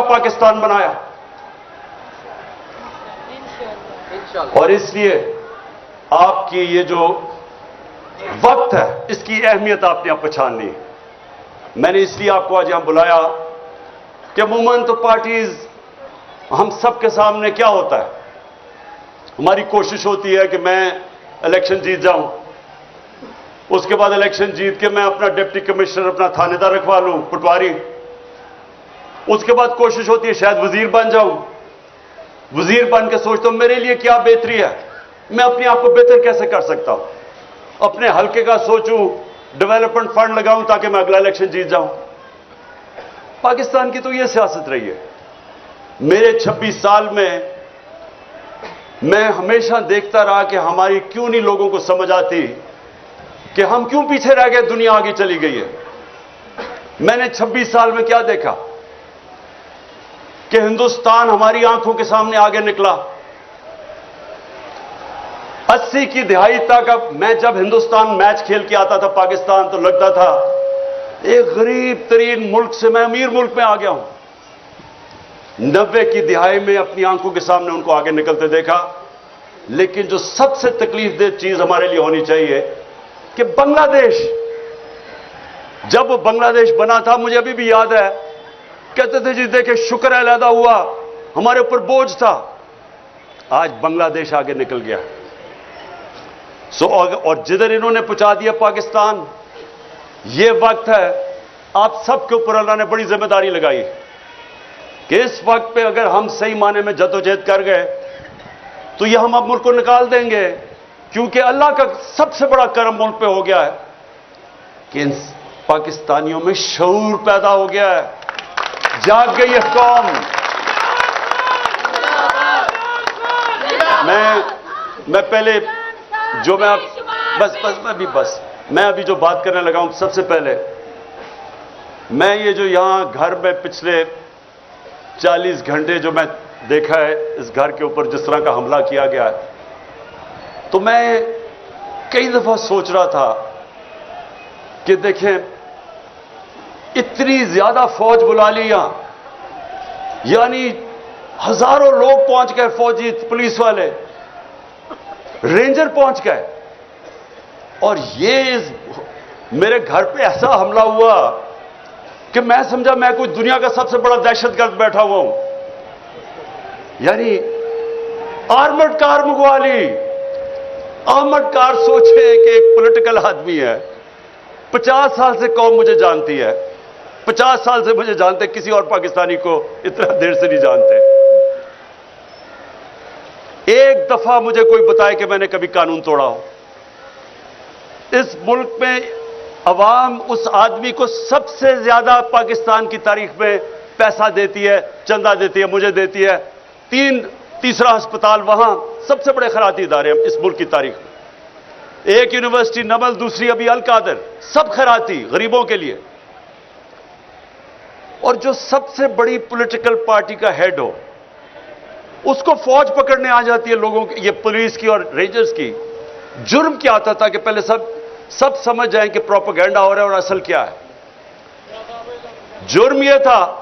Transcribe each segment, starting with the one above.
पाकिस्तान बनाया। और इसलिए आपकी ये जो वक्त है, इसकी अहमियत आपने अब पहचान ली। मैंने इसलिए आपको आज यहां बुलाया कि अमूमन तो पार्टीज, हम सब के सामने क्या होता है, हमारी कोशिश होती है कि मैं इलेक्शन जीत जाऊं, उसके बाद इलेक्शन जीत के मैं अपना डिप्टी कमिश्नर, अपना थानेदार रखवा लूं, पटवारी। उसके बाद कोशिश होती है शायद वजीर बन जाऊं। वजीर बन के सोचता हूं मेरे लिए क्या बेहतरी है, मैं अपने आप को बेहतर कैसे कर सकता हूं, अपने हल्के का सोचूं, डेवलपमेंट फंड लगाऊं ताकि मैं अगला इलेक्शन जीत जाऊं। पाकिस्तान की तो यह सियासत रही है। मेरे 26 साल में मैं हमेशा देखता रहा कि हमारी क्यों नहीं लोगों को समझ आती कि हम क्यों पीछे रह गए, दुनिया आगे चली गई है। मैंने 26 साल में क्या देखा कि हिंदुस्तान हमारी आंखों के सामने आगे निकला। 80 की दहाई तक, अब मैं जब हिंदुस्तान मैच खेल के आता था पाकिस्तान, तो लगता था एक गरीब तरीन मुल्क से मैं अमीर मुल्क में आ गया हूं। 90 की दिहाई में अपनी आंखों के सामने उनको आगे निकलते देखा। लेकिन जो सबसे तकलीफदेह चीज हमारे लिए होनी चाहिए कि बांग्लादेश, जब वो बांग्लादेश बना था, मुझे अभी भी याद है, कहते थे जी देखे शुक्र है अलहदा हुआ, हमारे ऊपर बोझ था। आज बांग्लादेश आगे निकल गया। और जिधर इन्होंने पहुंचा दिया पाकिस्तान, ये वक्त है आप सबके ऊपर अल्लाह ने बड़ी जिम्मेदारी लगाई कि इस वक्त पे अगर हम सही माने में जद्दोजहद कर गए तो ये हम अब मुल्क को निकाल देंगे। क्योंकि अल्लाह का सबसे बड़ा करम मुल्क पे हो गया है कि इन पाकिस्तानियों में शऊर पैदा हो गया है, जाग गई है कौम। मैं पहले जो मैं मैं अभी जो बात करने लगा हूं, सबसे पहले मैं ये जो यहां घर में पिछले 40 घंटे जो मैं देखा है, इस घर के ऊपर जिस तरह का हमला किया गया है, तो मैं कई दफा सोच रहा था कि देखें इतनी ज्यादा फौज बुला ली यहां, यानी हजारों लोग पहुंच गए, फौजी, पुलिस वाले, रेंजर पहुंच गए। और ये मेरे घर पे ऐसा हमला हुआ कि मैं समझा मैं कोई दुनिया का सबसे बड़ा दहशतगर्द बैठा हुआ हूं। यानी आर्मर्ड कार मंगवा ली। आर्मर्ड कार, सोचे कि एक पॉलिटिकल आदमी है, 50 साल से कौम मुझे जानती है, 50 साल से मुझे जानते, किसी और पाकिस्तानी को इतना देर से नहीं जानते। एक दफा मुझे कोई बताए कि मैंने कभी कानून तोड़ा हो। इस मुल्क में अवाम उस आदमी को सबसे ज्यादा पाकिस्तान की तारीख में पैसा देती है, चंदा देती है, मुझे देती है। तीसरा अस्पताल वहां, सबसे बड़े खैराती इदारे हैं इस मुल्क की तारीख में। एक यूनिवर्सिटी नमल, दूसरी अभी अल कादर, सब खैराती गरीबों के लिए। और जो सबसे बड़ी पॉलिटिकल पार्टी का हेड हो, उसको फौज पकड़ने आ जाती है लोगों की, ये पुलिस की और रेंजर्स की। जुर्म क्या आता था कि पहले सब समझ जाएं कि प्रोपेगेंडा हो रहा है और असल क्या है। जुर्म यह था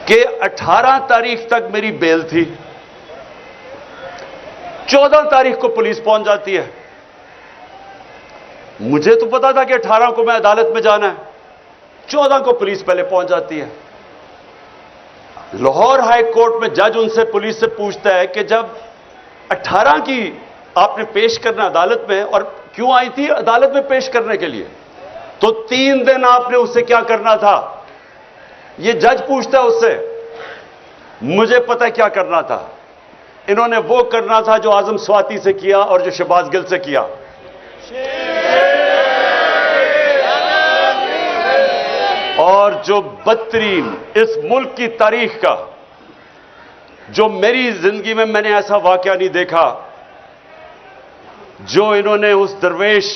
कि 18 तारीख तक मेरी बेल थी, 14 तारीख को पुलिस पहुंच जाती है। मुझे तो पता था कि 18 को मैं अदालत में जाना है, 14 को पुलिस पहले पहुंच जाती है। लाहौर हाई कोर्ट में जज उनसे, पुलिस से पूछता है कि जब 18 की आपने पेश करना अदालत में, और क्यों आई थी अदालत में पेश करने के लिए, तो 3 दिन आपने उससे क्या करना था, ये जज पूछता है उससे। मुझे पता है क्या करना था, इन्होंने वो करना था जो आजम स्वाति से किया और जो शहबाज गिल से किया। और जो बदतरीन इस मुल्क की तारीख का, जो मेरी जिंदगी में मैंने ऐसा वाकया नहीं देखा, जो इन्होंने उस दरवेश,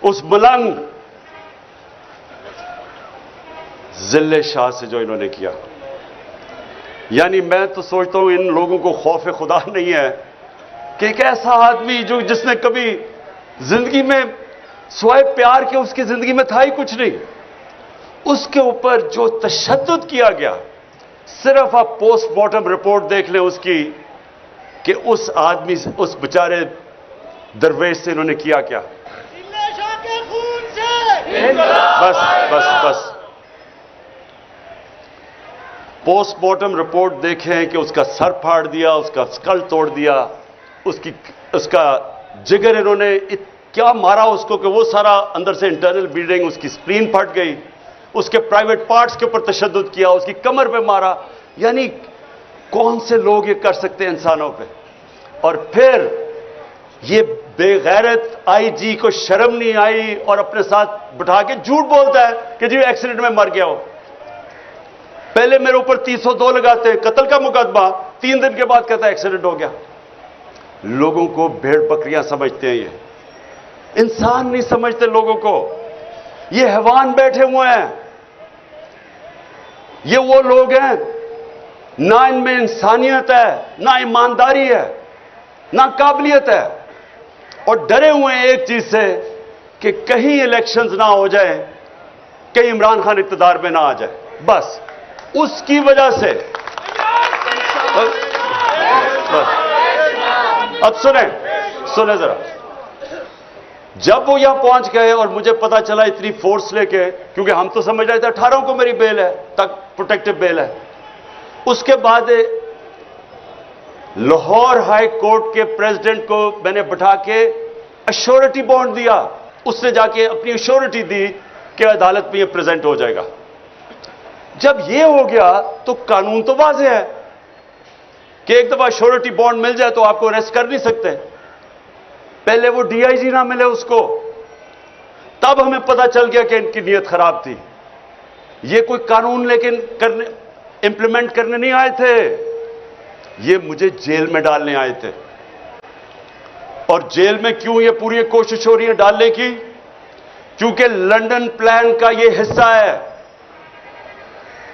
उस मलंग जिल्ले शाह से जो इन्होंने किया। यानी मैं तो सोचता हूं इन लोगों को खौफ खुदा नहीं है कि एक ऐसा आदमी जिसने कभी जिंदगी में स्वाय प्यार के उसकी जिंदगी में था ही कुछ नहीं। उसके ऊपर जो तशद्दुद किया गया, सिर्फ आप पोस्टमार्टम रिपोर्ट देख लें उसकी, कि उस आदमी से, उस बेचारे दरवेश से इन्होंने किया क्या। बस बस बस, पोस्टमार्टम रिपोर्ट देखें कि उसका सर फाड़ दिया, उसका स्कल तोड़ दिया, उसका जिगर इन्होंने क्या मारा उसको कि वो सारा अंदर से इंटरनल ब्लीडिंग, उसकी स्प्लीन फट गई, उसके प्राइवेट पार्ट्स के ऊपर तशद्दुद किया, उसकी कमर पे मारा। यानी कौन से लोग ये कर सकते हैं इंसानों पे। और फिर ये बेगैरत आईजी को शर्म नहीं आई और अपने साथ बिठा के झूठ बोलता है कि जी एक्सीडेंट में मर गया हो। पहले मेरे ऊपर 302 लगाते हैं, कत्ल का मुकदमा, 3 दिन के बाद कहता है एक्सीडेंट हो गया। लोगों को भेड़ बकरियां समझते हैं, ये इंसान नहीं समझते लोगों को। ये हैवान बैठे हुए हैं, ये वो लोग हैं ना इनमें इंसानियत है, ना ईमानदारी है, ना काबिलियत है, और डरे हुए हैं एक चीज से कि कहीं इलेक्शंस ना हो जाए, कहीं इमरान खान इक़्तिदार में ना आ जाए। बस उसकी वजह से अब सुने जरा, जब वो यहां पहुंच गए और मुझे पता चला इतनी फोर्स लेके, क्योंकि हम तो समझ रहे थे 18 को मेरी बेल है, तक प्रोटेक्टिव बेल है। उसके बाद लाहौर हाई कोर्ट के प्रेसिडेंट को मैंने बिठा के अश्योरिटी बॉन्ड दिया, उसने जाके अपनी अश्योरिटी दी कि अदालत में ये प्रेजेंट हो जाएगा। जब ये हो गया तो कानून तो वाज़ेह है कि एक दफा अश्योरिटी बॉन्ड मिल जाए तो आपको अरेस्ट कर नहीं सकते। पहले वो डीआईजी ना मिले उसको, तब हमें पता चल गया कि इनकी नीयत खराब थी। ये कोई कानून लेकिन इंप्लीमेंट करने नहीं आए थे, ये मुझे जेल में डालने आए थे। और जेल में क्यों ये पूरी कोशिश हो रही है डालने की? क्योंकि लंदन प्लान का ये हिस्सा है।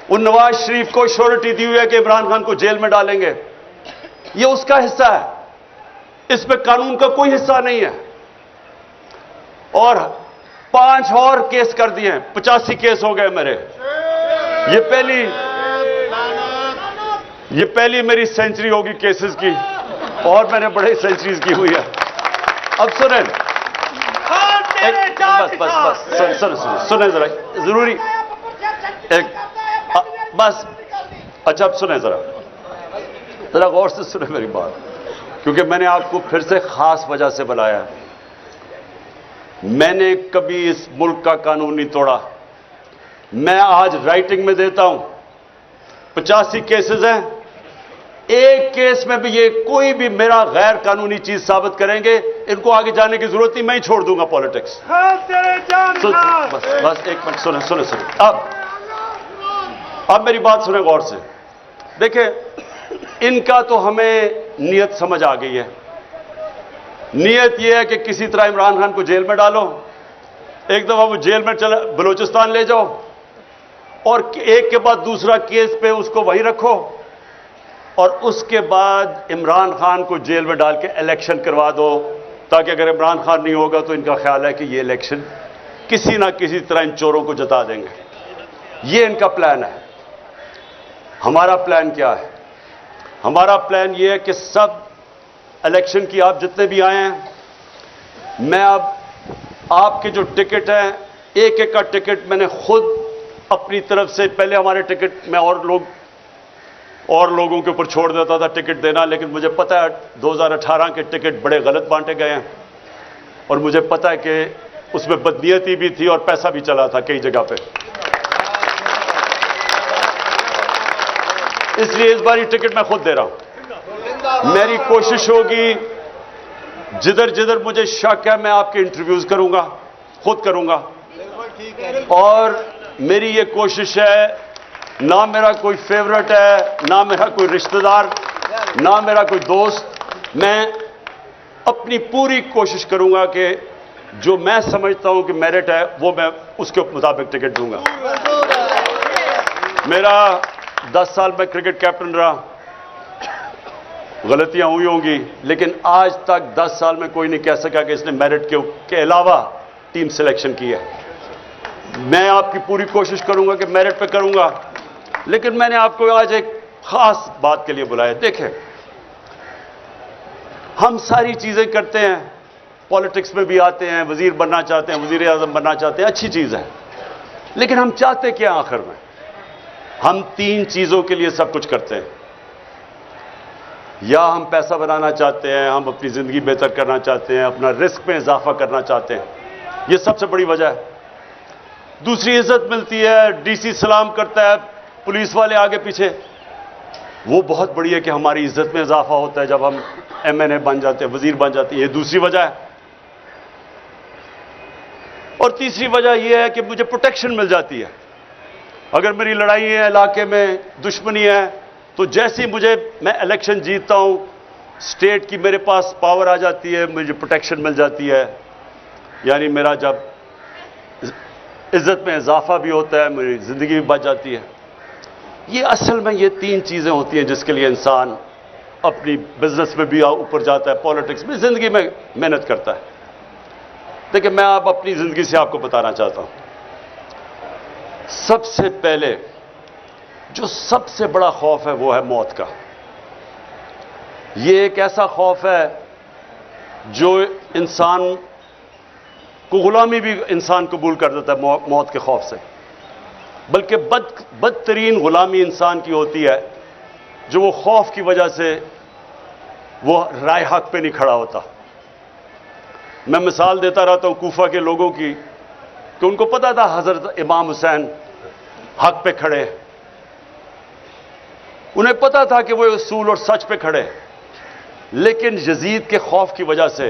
उन नवाज शरीफ को श्योरिटी दी हुई है कि इमरान खान को जेल में डालेंगे, ये उसका हिस्सा है, इसमें कानून का कोई हिस्सा नहीं है। और 5 और केस कर दिए, 85 केस हो गए मेरे। ये पहली मेरी सेंचुरी होगी केसेस की, और मैंने बड़े सेंचुरीज की हुई है। अब सुने, सुने जरा, जरूरी एक बस, अच्छा अब सुने जरा गौर से सुने मेरी बात, क्योंकि मैंने आपको फिर से खास वजह से बुलाया है। मैंने कभी इस मुल्क का कानून नहीं तोड़ा। मैं आज राइटिंग में देता हूं, 85 केसेस हैं, एक केस में भी ये कोई भी मेरा गैर कानूनी चीज साबित करेंगे, इनको आगे जाने की जरूरत नहीं, मैं ही छोड़ दूंगा पॉलिटिक्स। बस एक मिनट सुने सुने सुने, अब मेरी बात सुने गौर से। देखिए, इनका तो हमें नीयत समझ आ गई है। नीयत यह है कि किसी तरह इमरान खान को जेल में डालो, एक दफा वो जेल में चला बलूचिस्तान ले जाओ, और एक के बाद दूसरा केस पे उसको वहीं रखो, और उसके बाद इमरान खान को जेल में डाल के इलेक्शन करवा दो, ताकि अगर इमरान खान नहीं होगा तो इनका ख्याल है कि ये इलेक्शन किसी ना किसी तरह इन चोरों को जता देंगे। ये इनका प्लान है। हमारा प्लान क्या है? हमारा प्लान यह है कि सब इलेक्शन की आप जितने भी आए हैं, मैं अब आपके जो टिकट हैं, एक एक का टिकट मैंने खुद अपनी तरफ से, पहले हमारे टिकट में और लोगों के ऊपर छोड़ देता था टिकट देना, लेकिन मुझे पता है 2018 के टिकट बड़े गलत बांटे गए हैं, और मुझे पता है कि उसमें बदनीयती भी थी और पैसा भी चला था कई जगह पे। इसलिए इस बार टिकट मैं खुद दे रहा हूं। मेरी कोशिश होगी, जिधर जिधर मुझे शक है मैं आपके इंटरव्यूज करूंगा, खुद करूंगा। और मेरी ये कोशिश है, ना मेरा कोई फेवरेट है, ना मेरा कोई रिश्तेदार, ना मेरा कोई दोस्त, मैं अपनी पूरी कोशिश करूंगा कि जो मैं समझता हूं कि मेरिट है वो मैं उसके मुताबिक टिकट दूंगा। मेरा 10 साल में क्रिकेट कैप्टन रहा, गलतियां हुई होंगी, लेकिन आज तक 10 साल में कोई नहीं कह सका कि इसने मेरिट के अलावा टीम सिलेक्शन की है। मैं आपकी पूरी कोशिश करूंगा कि मेरिट पे करूंगा, लेकिन मैंने आपको आज एक खास बात के लिए बुलाया। देखें, हम सारी चीजें करते हैं, पॉलिटिक्स में भी आते हैं, वजीर बनना चाहते हैं, वजीर आजम बनना चाहते हैं, अच्छी चीज है, लेकिन हम चाहते क्या आखिर में? हम 3 चीजों के लिए सब कुछ करते हैं। या हम पैसा बनाना चाहते हैं, हम अपनी जिंदगी बेहतर करना चाहते हैं, अपना रिस्क में इजाफा करना चाहते हैं, यह सबसे बड़ी वजह है। दूसरी, इज्जत मिलती है, डीसी सलाम करता है, पुलिस वाले आगे पीछे, वो बहुत बड़ी है कि हमारी इज्जत में इजाफा होता है जब हम एमएनए बन जाते हैं, वजीर बन जाते हैं, ये दूसरी वजह है। और तीसरी वजह यह है कि मुझे प्रोटेक्शन मिल जाती है। अगर मेरी लड़ाई है, इलाके में दुश्मनी है, तो जैसे ही मैं इलेक्शन जीतता हूं, स्टेट की मेरे पास पावर आ जाती है, मुझे प्रोटेक्शन मिल जाती है, यानी मेरा जब इज्जत में इजाफा भी होता है, मेरी जिंदगी भी बच जाती है। ये असल में ये 3 चीजें होती हैं जिसके लिए इंसान अपनी बिजनेस में भी ऊपर जाता है, पॉलिटिक्स में, जिंदगी में मेहनत करता है। देखिए, मैं अब अपनी जिंदगी से आपको बताना चाहता हूं। सबसे पहले जो सबसे बड़ा खौफ है वो है मौत का। ये एक ऐसा खौफ है जो इंसान को गुलामी भी इंसान कबूल कर देता है मौत के खौफ से, बल्कि बदतरीन गुलामी इंसान की होती है जो वो खौफ की वजह से वो राय हक पे नहीं खड़ा होता। मैं मिसाल देता रहता हूं कूफा के लोगों की कि उनको पता था हजरत इमाम हुसैन हक पे खड़े, उन्हें पता था कि वो उसूल और सच पे खड़े, लेकिन यजीद के खौफ की वजह से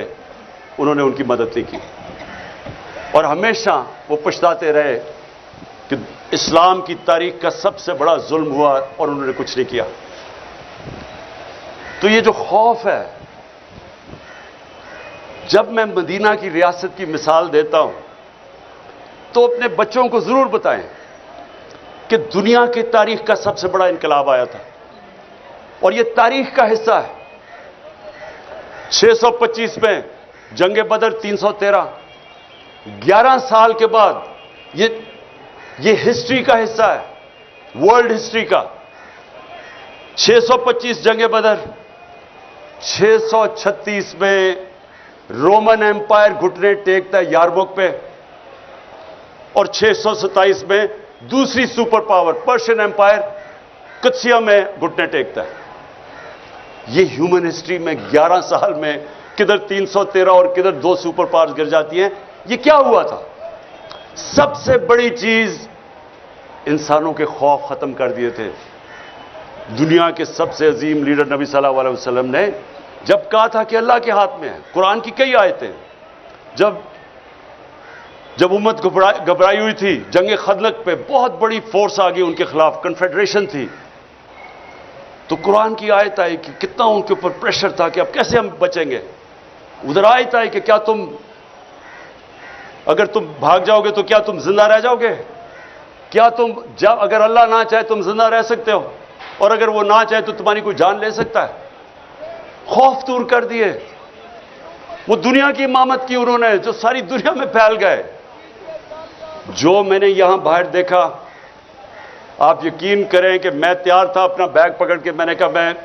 उन्होंने उनकी मदद नहीं की और हमेशा वो पछताते रहे कि इस्लाम की तारीख का सबसे बड़ा जुल्म हुआ और उन्होंने कुछ नहीं किया। तो ये जो खौफ है, जब मैं मदीना की रियासत की मिसाल देता हूं तो अपने बच्चों को जरूर बताएं कि दुनिया की तारीख का सबसे बड़ा इनकलाब आया था और यह तारीख का हिस्सा है। 625 में जंग बदर, 313, 11 साल के बाद ये हिस्ट्री का हिस्सा है, वर्ल्ड हिस्ट्री का। 625 जंग बदर, 636 में रोमन एम्पायर घुटने टेकता है यारमुक पे और 627 में दूसरी सुपर पावर पर्शियन एम्पायर कुत्सिया में घुटने टेकता है। यह ह्यूमन हिस्ट्री में 11 साल में किधर 313 और किधर 2 सुपर पावर्स गिर जाती हैं। यह क्या हुआ था? सबसे बड़ी चीज, इंसानों के खौफ खत्म कर दिए थे। दुनिया के सबसे अजीम लीडर नबी सल्लल्लाहु अलैहि वसल्लम ने जब कहा था कि अल्लाह के हाथ में है, कुरान की कई आयतें, जब उम्मत घबराई हुई थी, जंग खंदक पे बहुत बड़ी फोर्स आ गई उनके खिलाफ, कन्फेडरेशन थी, तो कुरान की आयत आई कि कितना उनके ऊपर प्रेशर था कि अब कैसे हम बचेंगे। उधर आयत आई कि क्या अगर तुम भाग जाओगे तो क्या तुम जिंदा रह जाओगे? क्या अगर अल्लाह ना चाहे तुम जिंदा रह सकते हो, और अगर वो ना चाहे तो तुम्हारी कोई जान ले सकता है? खौफ दूर कर दिए। वो दुनिया की इमामत की उन्होंने, जो सारी दुनिया में फैल गए। जो मैंने यहां बाहर देखा, आप यकीन करें कि मैं तैयार था अपना बैग पकड़ के, मैंने कहा मैं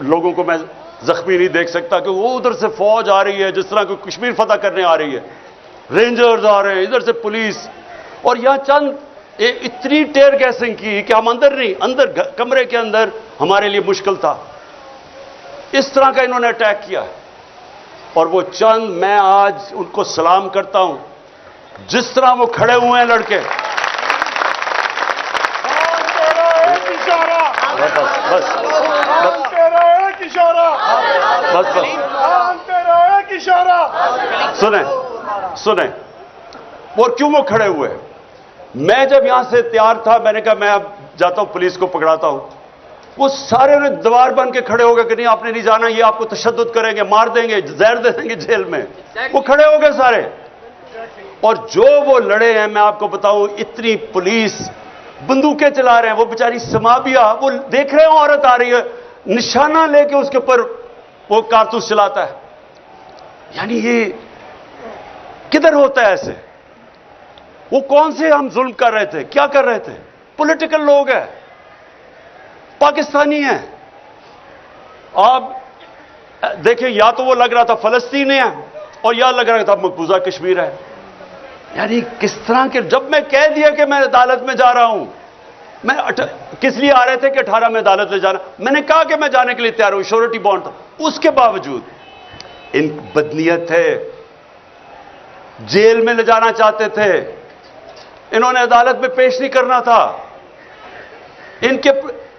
लोगों को मैं जख्मी नहीं देख सकता कि वो उधर से फौज आ रही है जिस तरह को कश्मीर फतह करने आ रही है, रेंजर्स आ रहे हैं, इधर से पुलिस, और यहां चंद इतनी टेयर गैसिंग की कि हम अंदर कमरे के अंदर हमारे लिए मुश्किल था। इस तरह का इन्होंने अटैक किया और वो चंद, मैं आज उनको सलाम करता हूं जिस तरह वो खड़े हुए हैं लड़के। बस सुने और क्यों वो खड़े हुए? मैं जब यहां से तैयार था, मैंने कहा मैं अब जाता हूं, पुलिस को पकड़ाता हूं। वो सारे ने दीवार बन के खड़े हो गए कि नहीं आपने नहीं जाना, ये आपको तशद्दुद करेंगे, मार देंगे, जहर दे देंगे जेल में। वो खड़े हो गए सारे, और जो वो लड़े हैं, मैं आपको बताऊं, इतनी पुलिस बंदूकें चला रहे हैं। वो बेचारी समाबिया, वो देख रहे हैं औरत आ रही है, निशाना लेके उसके ऊपर वो कारतूस चलाता है। यानी ये किधर होता है ऐसे? वो कौन से हम जुल्म कर रहे थे, क्या कर रहे थे? पॉलिटिकल लोग हैं, पाकिस्तानी हैं। आप देखिए, या तो वो लग रहा था फलस्तीन है और या लग रहा था मकबूजा कश्मीर है। यानी किस तरह के, जब मैं कह दिया कि मैं अदालत में जा रहा हूं, मैं किस लिए आ रहे थे कि 18 में अदालत में जाना, मैंने कहा कि मैं जाने के लिए तैयार हूं, श्योरिटी बॉन्ड था, उसके बावजूद इन बदनीयत थे, जेल में ले जाना चाहते थे, इन्होंने अदालत में पेश नहीं करना था।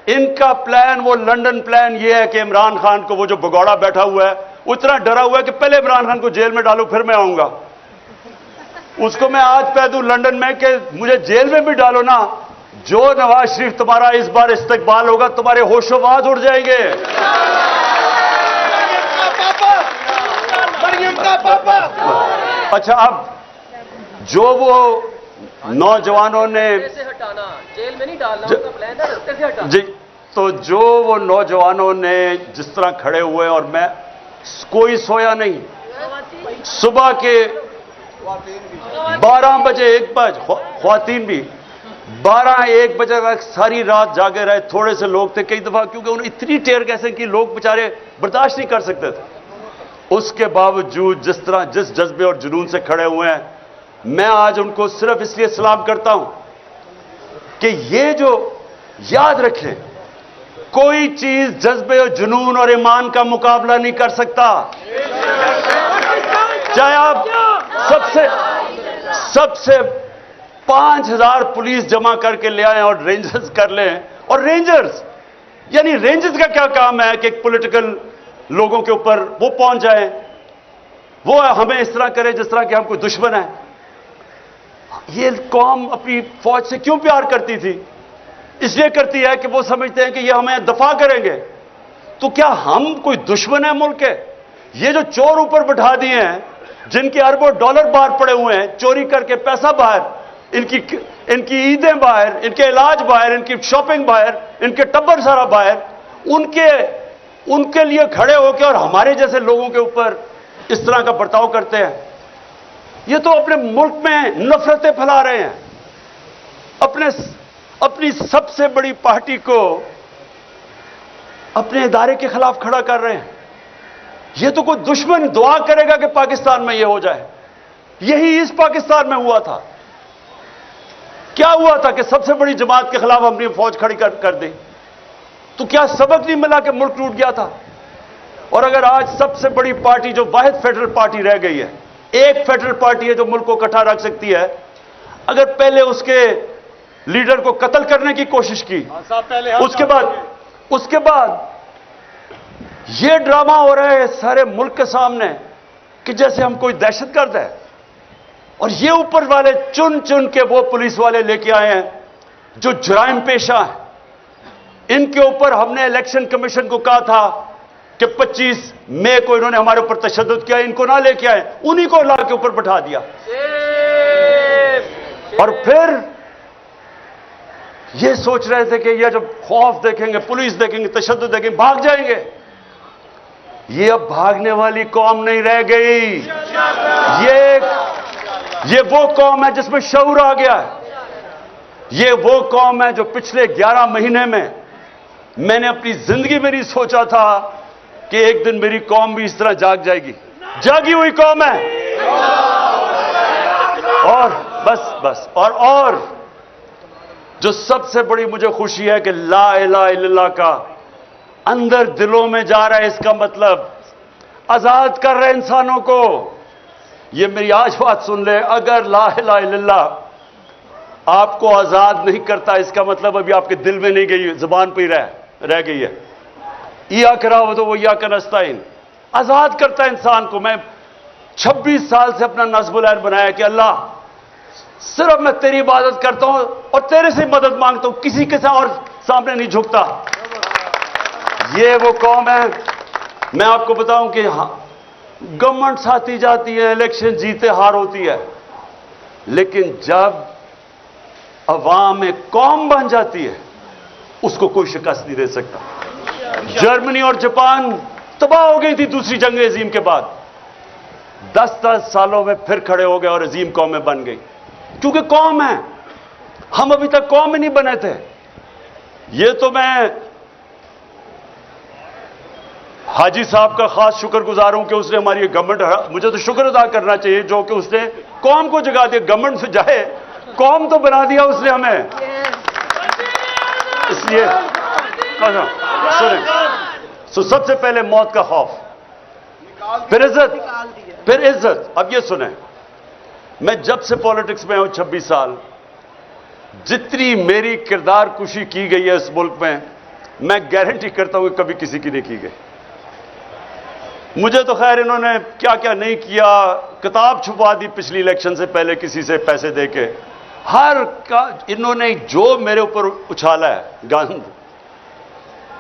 इनका प्लान, वो लंदन प्लान ये है कि इमरान खान को, वो जो भगौड़ा बैठा हुआ है उतना डरा हुआ है कि पहले इमरान खान को जेल में डालो फिर मैं आऊंगा। उसको मैं आज कह दूं लंदन में कि मुझे जेल में भी डालो ना, जो नवाज शरीफ तुम्हारा इस बार इस्तकबाल होगा, तुम्हारे होशोवाज उड़ जाएंगे। अच्छा, अब जो वो नौजवानों ने हटाना, जेल में नहीं डालना, उनका प्लान था रस्ते से हटाना जी, तो जो वो नौजवानों ने जिस तरह खड़े हुए, और मैं कोई सोया नहीं, सुबह के 12 बजे 1 बजे, ख्वातीन भी 12-1 बजे तक सारी रात जागे रहे। थोड़े से लोग थे कई दफा, क्योंकि उन्हें इतनी टेर कैसे कि लोग बेचारे बर्दाश्त नहीं कर सकते थे। उसके बावजूद जिस तरह, जिस जज्बे और जुनून से खड़े हुए हैं, मैं आज उनको सिर्फ इसलिए सलाम करता हूं कि ये जो याद रखें, कोई चीज जज्बे और जुनून और ईमान का मुकाबला नहीं कर सकता। चाहे आप सबसे 5000 पुलिस जमा करके ले आए और रेंजर्स कर लें, और रेंजर्स, यानी रेंजर्स का क्या काम है कि पॉलिटिकल लोगों के ऊपर वो पहुंच जाए, वो हमें इस तरह करे जिस तरह कि हम कोई दुश्मन है। ये कौम अपनी फौज से क्यों प्यार करती थी? इसलिए करती है कि वो समझते हैं कि ये हमें दफा करेंगे। तो क्या हम कोई दुश्मन है मुल्क के? ये जो चोर ऊपर बैठा दिए हैं, जिनके अरबों डॉलर बाहर पड़े हुए हैं, चोरी करके पैसा बाहर, इनकी ईदें बाहर, इनके इलाज बाहर, इनकी शॉपिंग बाहर, इनके टब्बर सारा बाहर, उनके लिए खड़े होकर और हमारे जैसे लोगों के ऊपर इस तरह का बर्ताव करते हैं। ये तो अपने मुल्क में नफरतें फैला रहे हैं, अपनी सबसे बड़ी पार्टी को अपने इदारे के खिलाफ खड़ा कर रहे हैं। ये तो कोई दुश्मन दुआ करेगा कि पाकिस्तान में यह हो जाए। यही इस पाकिस्तान में हुआ था। क्या हुआ था कि सबसे बड़ी जमात के खिलाफ हमने फौज खड़ी कर दी, तो क्या सबक नहीं मिला कि मुल्क टूट गया था? और अगर आज सबसे बड़ी पार्टी, जो वाहिद फेडरल पार्टी रह गई है, एक फेडरल पार्टी है जो मुल्क को इकट्ठा रख सकती है, अगर पहले उसके लीडर को कत्ल करने की कोशिश की, उसके बाद यह ड्रामा हो रहा है सारे मुल्क के सामने कि जैसे हम कोई दहशतगर्द है, और ये ऊपर वाले चुन चुन के वो पुलिस वाले लेके आए हैं जो जुराइम पेशा है। इनके ऊपर हमने इलेक्शन कमीशन को कहा था कि 25 मई को इन्होंने हमारे ऊपर तशद्दुद किया, इनको ना लेके आए, उन्हीं को ला के ऊपर बैठा दिया। और फिर ये सोच रहे थे कि ये जब खौफ देखेंगे, पुलिस देखेंगे, तशद्दुद देखेंगे, भाग जाएंगे। ये अब भागने वाली कौम नहीं रह गई। ये वो कौम है जिसमें शऊर आ गया है। ये वो कौम है जो पिछले 11 महीने में मैंने अपनी जिंदगी में नहीं सोचा था कि एक दिन मेरी कौम भी इस तरह जाग जाएगी। जागी हुई कौम है। और बस और जो सबसे बड़ी मुझे खुशी है कि ला इलाहा इल्लल्लाह का अंदर दिलों में जा रहा है। इसका मतलब आजाद कर रहे इंसानों को। ये मेरी आज बात सुन ले, अगर ला इलाहा इल्लल्लाह आपको आजाद नहीं करता, इसका मतलब अभी आपके दिल में नहीं गई, जुबान पर ही रह गई है। या कराओ तो वो या का नस्ताइन आजाद करता है इंसान को। मैं 26 साल से अपना नज़्मुल ऐन बनाया कि अल्लाह सिर्फ मैं तेरी इबादत करता हूं और तेरे से मदद मांगता हूं, किसी के और सामने नहीं झुकता। ये वो कौम है। मैं आपको बताऊं कि गवर्नमेंट आती जाती है, इलेक्शन जीते हार होती है, लेकिन जब अवाम एक कौम बन जाती है उसको कोई शिकस्त नहीं दे सकता। जर्मनी और जापान तबाह हो गई थी दूसरी जंग अजीम के बाद, 10-10 सालों में फिर खड़े हो गए और अजीम कौमें बन गई। क्योंकि कौम है, हम अभी तक कौम ही नहीं बने थे। ये तो मैं हाजी साहब का खास शुक्रगुजार हूं कि उसने हमारी गवर्नमेंट, मुझे तो शुक्र अदा करना चाहिए जो कि उसने कौम को जगा दिया। गवर्नमेंट से जाए, कौम तो बना दिया उसने हमें। इसलिए सुने, सबसे पहले मौत का खौफ, फिर इज्जत, फिर इज्जत। अब ये सुने, मैं जब से पॉलिटिक्स में हूं 26 साल, जितनी मेरी किरदार कुशी की गई है इस मुल्क में, मैं गारंटी करता हूं कि कभी किसी की नहीं की गई। मुझे तो खैर इन्होंने क्या क्या नहीं किया, किताब छुपा दी पिछली इलेक्शन से पहले किसी से पैसे देके, हर का इन्होंने जो मेरे ऊपर उछाला है गंद।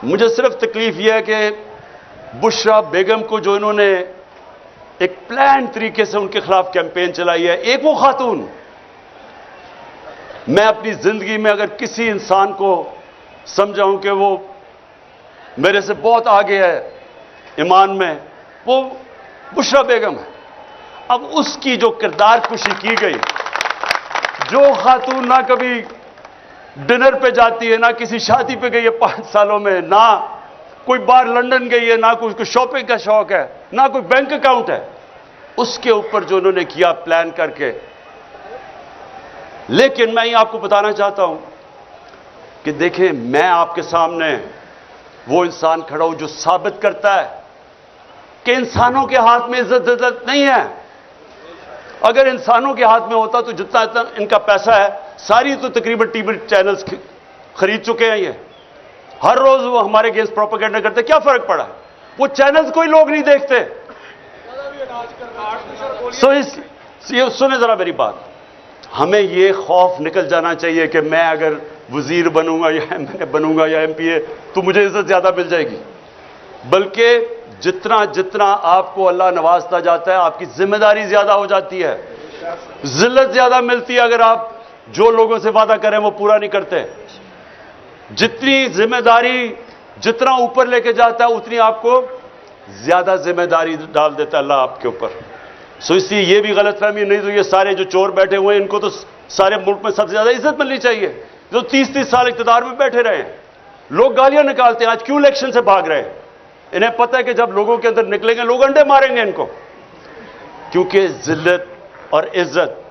मुझे सिर्फ तकलीफ यह है कि बुशरा बेगम को जो इन्होंने एक प्लान तरीके से उनके खिलाफ कैंपेन चलाई है, एक वो खातून, मैं अपनी जिंदगी में अगर किसी इंसान को समझाऊं कि वो मेरे से बहुत आगे है ईमान में, वो बुशरा बेगम है। अब उसकी जो किरदार कुशी की गई, जो खातून ना कभी डिनर पे जाती है, ना किसी शादी पे गई है 5 सालों में, ना कोई बार लंदन गई है, ना कोई शॉपिंग का शौक है, ना कोई बैंक अकाउंट है, उसके ऊपर जो उन्होंने किया प्लान करके। लेकिन मैं ये आपको बताना चाहता हूं कि देखें, मैं आपके सामने वो इंसान खड़ा हूं जो साबित करता है कि इंसानों के हाथ में इज्जत नहीं है। अगर इंसानों के हाथ में होता तो जितना इनका पैसा है, सारी तो तकरीबन टीवी चैनल्स खरीद चुके हैं। ये हर रोज वो हमारे अगेंस्ट प्रोपेगेंडा करते, क्या फर्क पड़ा? वो चैनल्स कोई लोग नहीं देखते। सुने जरा मेरी बात, हमें ये खौफ निकल जाना चाहिए कि मैं अगर वजीर बनूंगा या एमएलए बनूंगा या एमपीए तो मुझे इज्जत ज्यादा मिल जाएगी। बल्कि जितना जितना आपको अल्लाह नवाजता जाता है, आपकी जिम्मेदारी ज्यादा हो जाती है, जिल्लत ज्यादा मिलती है अगर आप जो लोगों से वादा करें वो पूरा नहीं करते। जितनी जिम्मेदारी जितना ऊपर लेके जाता है, उतनी आपको ज्यादा जिम्मेदारी डाल देता है अल्लाह आपके ऊपर। सो इसलिए ये भी गलतफहमी नहीं तो ये सारे जो चोर बैठे हुए हैं, इनको तो सारे मुल्क में सबसे ज्यादा इज्जत मिलनी चाहिए, जो 30-30 साल इख्तियार में बैठे रहे हैं। लोग गालियां निकालते हैं, आज क्यों इलेक्शन से भाग रहे हैं? इन्हें पता है कि जब लोगों के अंदर निकलेंगे लोग अंडे मारेंगे इनको, क्योंकि जिल्लत और इज्जत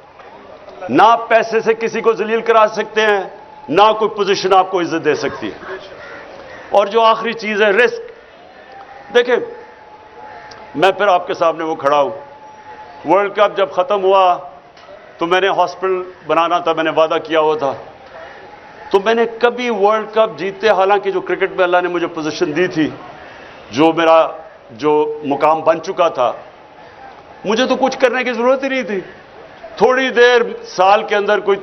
ना पैसे से किसी को जलील करा सकते हैं, ना कोई पोजीशन आपको इज्जत दे सकती है। और जो आखिरी चीज है रिस्क, देखें मैं फिर आपके सामने वो खड़ा हूं, वर्ल्ड कप जब खत्म हुआ तो मैंने हॉस्पिटल बनाना था, मैंने वादा किया हुआ था, तो मैंने कभी वर्ल्ड कप जीते, हालांकि जो क्रिकेट में अल्लाह ने मुझे पोजीशन दी थी, जो मेरा जो मुकाम बन चुका था, मुझे तो कुछ करने की जरूरत ही नहीं थी। थोड़ी देर साल के अंदर कोई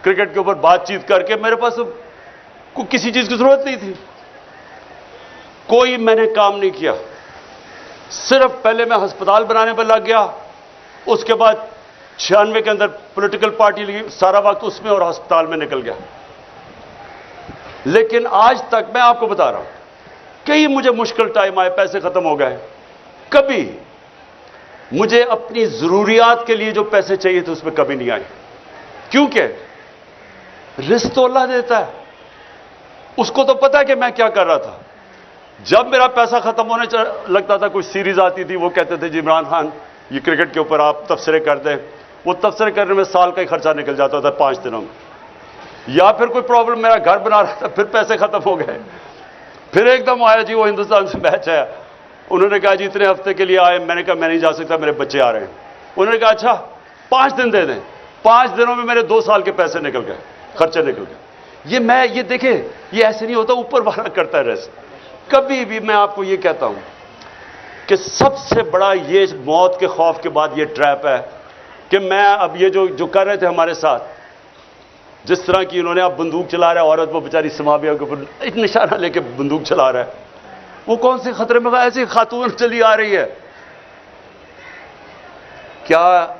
क्रिकेट के ऊपर बातचीत करके मेरे पास तो किसी चीज की जरूरत नहीं थी, कोई मैंने काम नहीं किया। सिर्फ पहले मैं अस्पताल बनाने पर लग गया, उसके बाद 96 के अंदर पॉलिटिकल पार्टी लगी, सारा वक्त उसमें और अस्पताल में निकल गया। लेकिन आज तक मैं आपको बता रहा हूं, कई मुझे मुश्किल टाइम आए, पैसे खत्म हो गए, कभी मुझे अपनी जरूरियात के लिए जो पैसे चाहिए थे उसमें कभी नहीं आए, क्योंकि रिस्क तो अल्लाह देता है, उसको तो पता है कि मैं क्या कर रहा था। जब मेरा पैसा खत्म होने लगता था, कोई सीरीज आती थी, वो कहते थे जी इमरान खान ये क्रिकेट के ऊपर आप तबसरे कर दें, वो तबसरे करने में साल का ही खर्चा निकल जाता था 5 दिनों में। या फिर कोई प्रॉब्लम, मेरा घर बना रहा था, फिर पैसे खत्म हो गए, फिर एकदम आया जी वो हिंदुस्तान से मैच है, उन्होंने कहा जी इतने हफ्ते के लिए आए, मैंने कहा मैं नहीं जा सकता, मेरे बच्चे आ रहे हैं। उन्होंने कहा अच्छा 5 दिन दे दें, 5 दिनों में मेरे 2 साल के पैसे निकल गए, खर्चे निकल गए। ये देखें, ये ऐसे नहीं होता, ऊपर वाला करता है रिस्क। कभी भी मैं आपको ये कहता हूं कि सबसे बड़ा ये मौत के खौफ के बाद ये ट्रैप है कि मैं अब ये जो कर रहे थे हमारे साथ, जिस तरह की इन्होंने अब बंदूक चला रहा है, औरत वो बेचारी समाबिया के ऊपर एक निशाना लेके बंदूक चला रहा है, वो कौन से खतरे में, ऐसी खातून चली आ रही है। क्या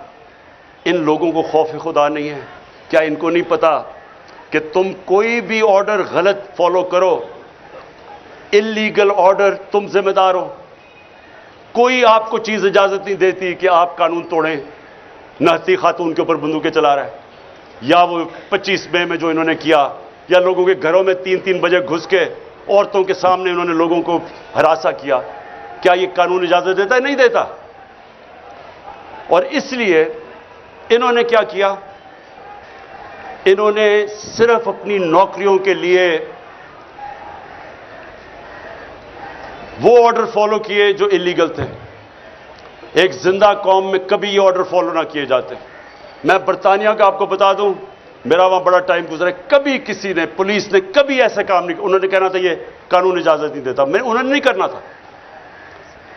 इन लोगों को खौफ खुदा नहीं है? क्या इनको नहीं पता कि तुम कोई भी ऑर्डर गलत फॉलो करो, इलीगल ऑर्डर, तुम जिम्मेदार हो। कोई आपको चीज इजाजत नहीं देती कि आप कानून तोड़ें। नहती खातून के ऊपर बंदूकें चला रहा है, या वो 25 मई में जो इन्होंने किया, या लोगों के घरों में 3-3 बजे घुस के औरतों के सामने इन्होंने लोगों को हरासा किया, क्या ये कानून इजाजत देता है? नहीं देता। और इसलिए इन्होंने क्या किया, इन्होंने सिर्फ अपनी नौकरियों के लिए वो ऑर्डर फॉलो किए जो इलीगल थे। एक जिंदा कौम में कभी ये ऑर्डर फॉलो ना किए जाते। मैं बरतानिया का आपको बता दूं, मेरा वहां बड़ा टाइम गुजरा है, कभी किसी ने, पुलिस ने कभी ऐसा काम नहीं, उन्होंने कहना था ये कानून इजाजत नहीं देता, उन्होंने नहीं करना था।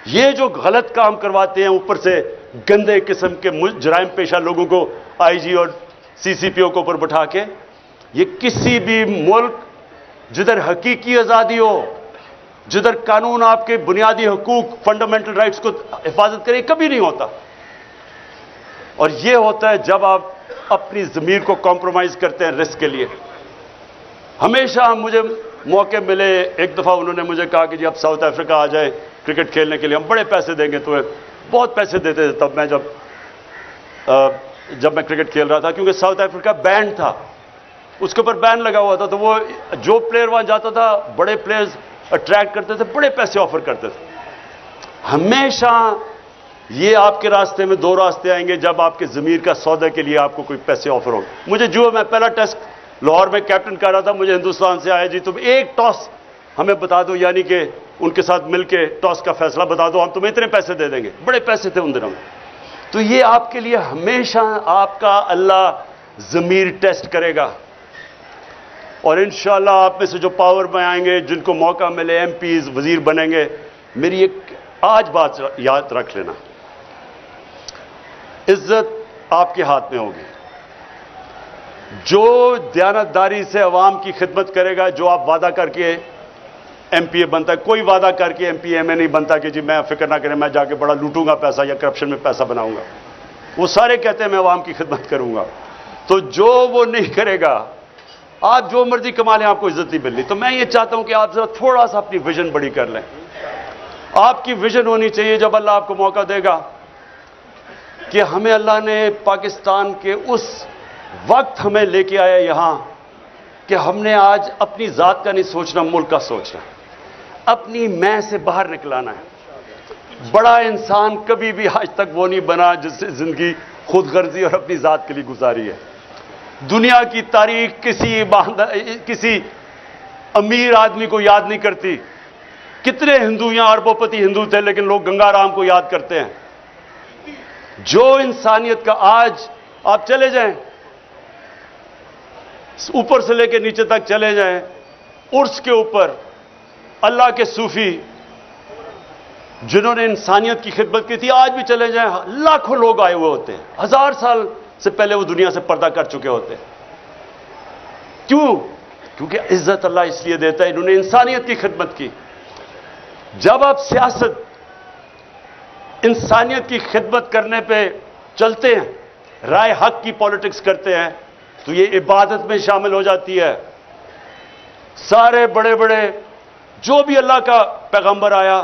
ये जो गलत काम करवाते हैं, ऊपर से गंदे किस्म के जराइम पेशा लोगों को आईजी और सीसीपीओ के ऊपर बैठा के, ये किसी भी मुल्क जिधर हकीकी आजादी हो, जिधर कानून आपके बुनियादी हुकूक, फंडामेंटल राइट्स को हिफाजत करे, कभी नहीं होता। और यह होता है जब आप अपनी ज़मीर को कॉम्प्रोमाइज करते हैं रिस्क के लिए। हमेशा मुझे मौके मिले, एक दफ़ा उन्होंने मुझे कहा कि जी आप साउथ अफ्रीका आ जाए क्रिकेट खेलने के लिए, हम बड़े पैसे देंगे तुम्हें। बहुत पैसे देते थे तब मैं जब मैं क्रिकेट खेल रहा था, क्योंकि साउथ अफ्रीका बैन था, उसके ऊपर बैन लगा हुआ था। तो वो जो प्लेयर वहां जाता था, बड़े प्लेयर्स अट्रैक्ट करते थे, बड़े पैसे ऑफर करते थे। हमेशा ये आपके रास्ते में दो रास्ते आएंगे, जब आपके ज़मीर का सौदे के लिए आपको कोई पैसे ऑफर हो। मुझे जो, मैं पहला टेस्ट लाहौर में कैप्टन कर रहा था, मुझे हिंदुस्तान से आया, जी तुम एक टॉस हमें बता दो, यानी कि उनके साथ मिलके टॉस का फैसला बता दो, हम तुम्हें इतने पैसे दे देंगे। बड़े पैसे थे उन दिनों में। तो ये आपके लिए हमेशा आपका अल्लाह ज़मीर टेस्ट करेगा। और इंशाअल्लाह आप में से जो पावर में आएंगे, जिनको मौका मिले, एमपीज, वजीर बनेंगे, मेरी एक आज बात याद रख लेना, इज्जत आपके हाथ में होगी। जो दयानतदारी से अवाम की खिदमत करेगा, जो आप वादा करके एमपीए बनता है, कोई वादा करके एमपीएमए नहीं बनता कि जी मैं फिक्र ना करें, मैं जाके बड़ा लूटूंगा पैसा या करप्शन में पैसा बनाऊंगा। वो सारे कहते हैं मैं अवाम की खिदमत करूंगा। तो जो वो नहीं करेगा, आप जो मर्जी कमा लें, आपको इज्जत नहीं मिलनी। तो मैं ये चाहता हूं कि आप जरा थोड़ा सा अपनी विजन बड़ी कर लें। आपकी विजन होनी चाहिए, जब अल्लाह आपको मौका देगा कि हमें अल्लाह ने पाकिस्तान के उस वक्त हमें लेके आया यहां कि हमने आज अपनी जात का नहीं सोचना, मुल्क का सोचना, अपनी मैं से बाहर निकलाना है। बड़ा इंसान कभी भी आज तक वो नहीं बना जिससे जिंदगी खुदगर्जी और अपनी जात के लिए गुजारी है। दुनिया की तारीख किसी अमीर आदमी को याद नहीं करती। कितने हिंदू यहां अरबोपति हिंदू थे, लेकिन लोग गंगाराम को याद करते हैं। जो इंसानियत का, आज आप चले जाएं, ऊपर से लेकर नीचे तक चले जाएं, उर्स के ऊपर अल्लाह के सूफी जिन्होंने इंसानियत की खिदमत की थी, आज भी चले जाएं, लाखों लोग आए हुए होते हैं। 1000 साल से पहले वो दुनिया से पर्दा कर चुके होते हैं। क्यों? क्योंकि इज्जत अल्लाह इसलिए देता है, इन्होंने इंसानियत की खिदमत की। जब आप सियासत इंसानियत की खिदमत करने पे चलते हैं, राय हक की पॉलिटिक्स करते हैं, तो ये इबादत में शामिल हो जाती है। सारे बड़े बड़े जो भी अल्लाह का पैगंबर आया,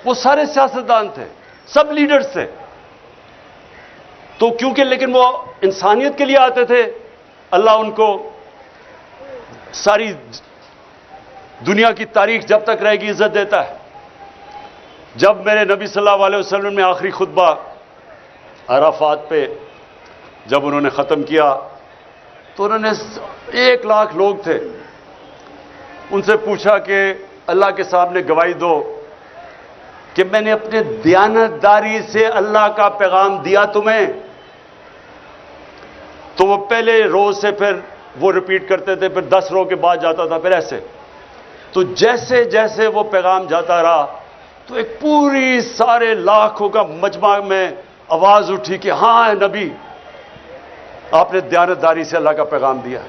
वो सारे सियासतदान थे, सब लीडर्स थे। तो क्योंकि लेकिन वो इंसानियत के लिए आते थे, अल्लाह उनको सारी दुनिया की तारीख जब तक रहेगी इज्जत देता है। जब मेरे नबी सल्लल्लाहु अलैहि वसल्लम ने आखिरी खुतबा अराफात पे जब उन्होंने ख़त्म किया, तो उन्होंने 1 लाख लोग थे, उनसे पूछा कि अल्लाह के सामने गवाही दो कि मैंने अपने दयानतदारी से अल्लाह का पैगाम दिया तुम्हें। तो वो पहले रोज से फिर वो रिपीट करते थे, फिर 10 रो के बाद जाता था, फिर ऐसे। तो जैसे जैसे वो पैगाम जाता रहा, तो एक पूरी सारे लाखों का मजमा में आवाज उठी कि हां नबी, आपने दयानतदारी से अल्लाह का पैगाम दिया।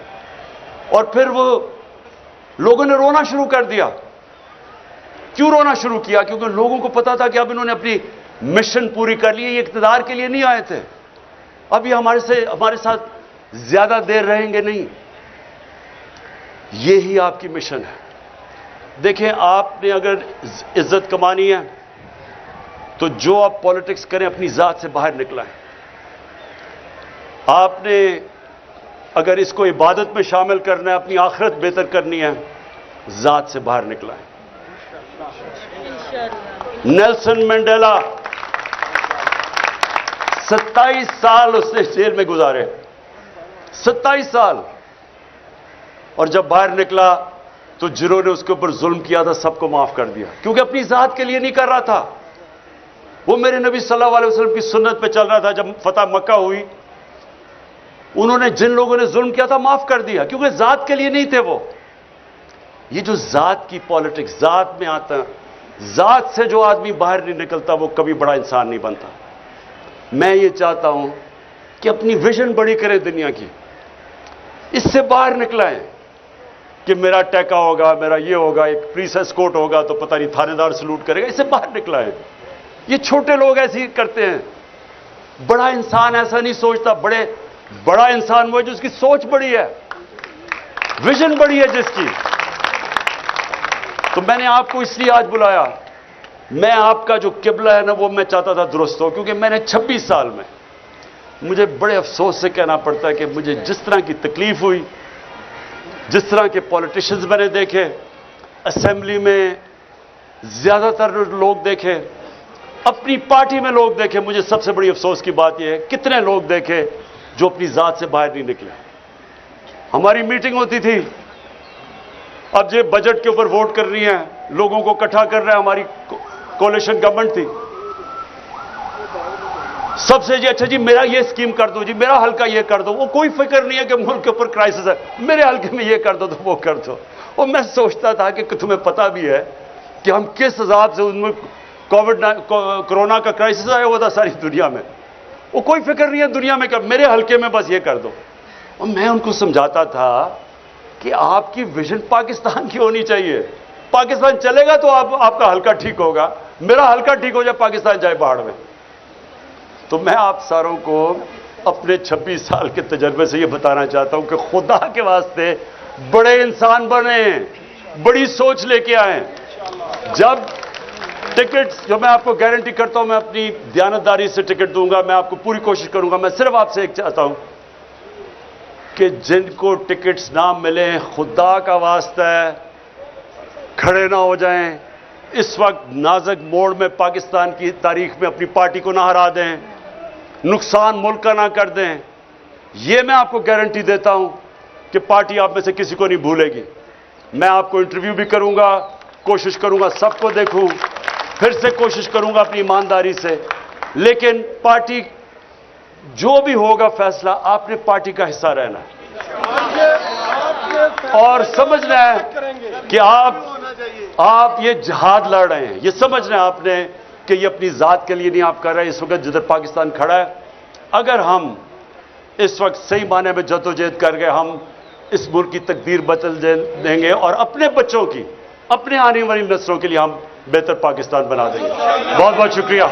और फिर वो लोगों ने रोना शुरू कर दिया। क्यों रोना शुरू किया? क्योंकि लोगों को पता था कि अब इन्होंने अपनी मिशन पूरी कर ली है। ये इक़्तिदार के लिए नहीं आए थे, अब ये हमारे साथ ज्यादा देर रहेंगे नहीं। यही आपकी मिशन है। देखें, आपने अगर इज्जत कमानी है तो जो आप पॉलिटिक्स करें, अपनी जात से बाहर निकलाएं। आपने अगर इसको इबादत में शामिल करना है, अपनी आखिरत बेहतर करनी है, जात से बाहर निकला है। नेल्सन मंडेला 27 साल उसने जेल में गुजारे, 27 साल। और जब बाहर निकला तो जिन्होंने उसके ऊपर जुल्म किया था सबको माफ कर दिया, क्योंकि अपनी जात के लिए नहीं कर रहा था। वो मेरे नबी सल्लल्लाहु अलैहि वसल्लम की सुन्नत पे चल रहा था। जब फतह मक्का हुई, उन्होंने जिन लोगों ने जुल्म किया था माफ कर दिया, क्योंकि जात के लिए नहीं थे वो। ये जो जात की पॉलिटिक्स, जात में आता है, जात से जो आदमी बाहर नहीं निकलता वो कभी बड़ा इंसान नहीं बनता। मैं ये चाहता हूं कि अपनी विजन बड़ी करें दुनिया की, इससे बाहर निकला है कि मेरा टैका होगा, मेरा ये होगा, एक पुलिस एस्कॉर्ट होगा तो पता नहीं थानेदार सलूट करेगा, इससे बाहर निकला है। ये छोटे लोग ऐसे ही करते हैं। बड़ा इंसान ऐसा नहीं सोचता। बड़ा इंसान वो है जिसकी सोच बड़ी है, विजन बड़ी है जिसकी। तो मैंने आपको इसलिए आज बुलाया, मैं आपका जो किबला है ना वो मैं चाहता था दुरुस्त हो, क्योंकि मैंने 26 साल में, मुझे बड़े अफसोस से कहना पड़ता है कि मुझे जिस तरह की तकलीफ हुई, जिस तरह के पॉलिटिशियंस मैंने देखे, असेंबली में ज्यादातर लोग देखे, अपनी पार्टी में लोग देखे, मुझे सबसे बड़ी अफसोस की बात यह है कितने लोग देखे जो अपनी जात से बाहर नहीं निकले। हमारी मीटिंग होती थी, अब ये बजट के ऊपर वोट कर रही हैं, लोगों को इकट्ठा कर रहा है, हमारी कोalition गवर्नमेंट थी। सबसे जी अच्छा जी मेरा ये स्कीम कर दो जी, मेरा हल्का ये कर दो। वो कोई फिक्र नहीं है कि मुल्क के ऊपर क्राइसिस है, मेरे हल्के में ये कर दो तो वो कर दो। और मैं सोचता था कि तुम्हें पता भी है कि हम किस हिसाब से उनमें कोरोना का क्राइसिस आया हुआ था सारी दुनिया में। वो कोई फिक्र नहीं है दुनिया में, मेरे हल्के में बस ये कर दो। और मैं उनको समझाता था कि आपकी विजन पाकिस्तान की होनी चाहिए। पाकिस्तान चलेगा तो आपका हल्का ठीक होगा, मेरा हल्का ठीक हो जाए, पाकिस्तान जाए बाहर में। तो मैं आप सारों को अपने 26 साल के तजर्बे से ये बताना चाहता हूं कि खुदा के वास्ते बड़े इंसान बने, बड़ी सोच लेके आए। जब टिकट, जो मैं आपको गारंटी करता हूं, मैं अपनी दयानतदारी से टिकट दूंगा, मैं आपको पूरी कोशिश करूंगा। मैं सिर्फ आपसे एक चाहता हूं कि जिनको टिकट्स ना मिले, खुदा का वास्ता है खड़े ना हो जाएं। इस वक्त नाजुक मोड़ में पाकिस्तान की तारीख में अपनी पार्टी को ना हरा दें, नुकसान मुल्क का ना कर दें। यह मैं आपको गारंटी देता हूं कि पार्टी आप में से किसी को नहीं भूलेगी। मैं आपको इंटरव्यू भी करूंगा, कोशिश करूंगा सबको देखूं, फिर से कोशिश करूंगा अपनी ईमानदारी से। लेकिन पार्टी जो भी होगा फैसला, आपने पार्टी का हिस्सा रहना है और समझना है कि आप ये जिहाद लड़ रहे हैं। ये समझना है आपने कि ये अपनी जात के लिए नहीं आप कर रहे हैं। इस वक्त जिधर पाकिस्तान खड़ा है, अगर हम इस वक्त सही माने में जद्दोजहद कर गए, हम इस मुल्क की तकदीर बदल देंगे और अपने बच्चों की, अपने आने वाली नस्लों के लिए हम बेहतर पाकिस्तान बना देंगे। बहुत बहुत शुक्रिया।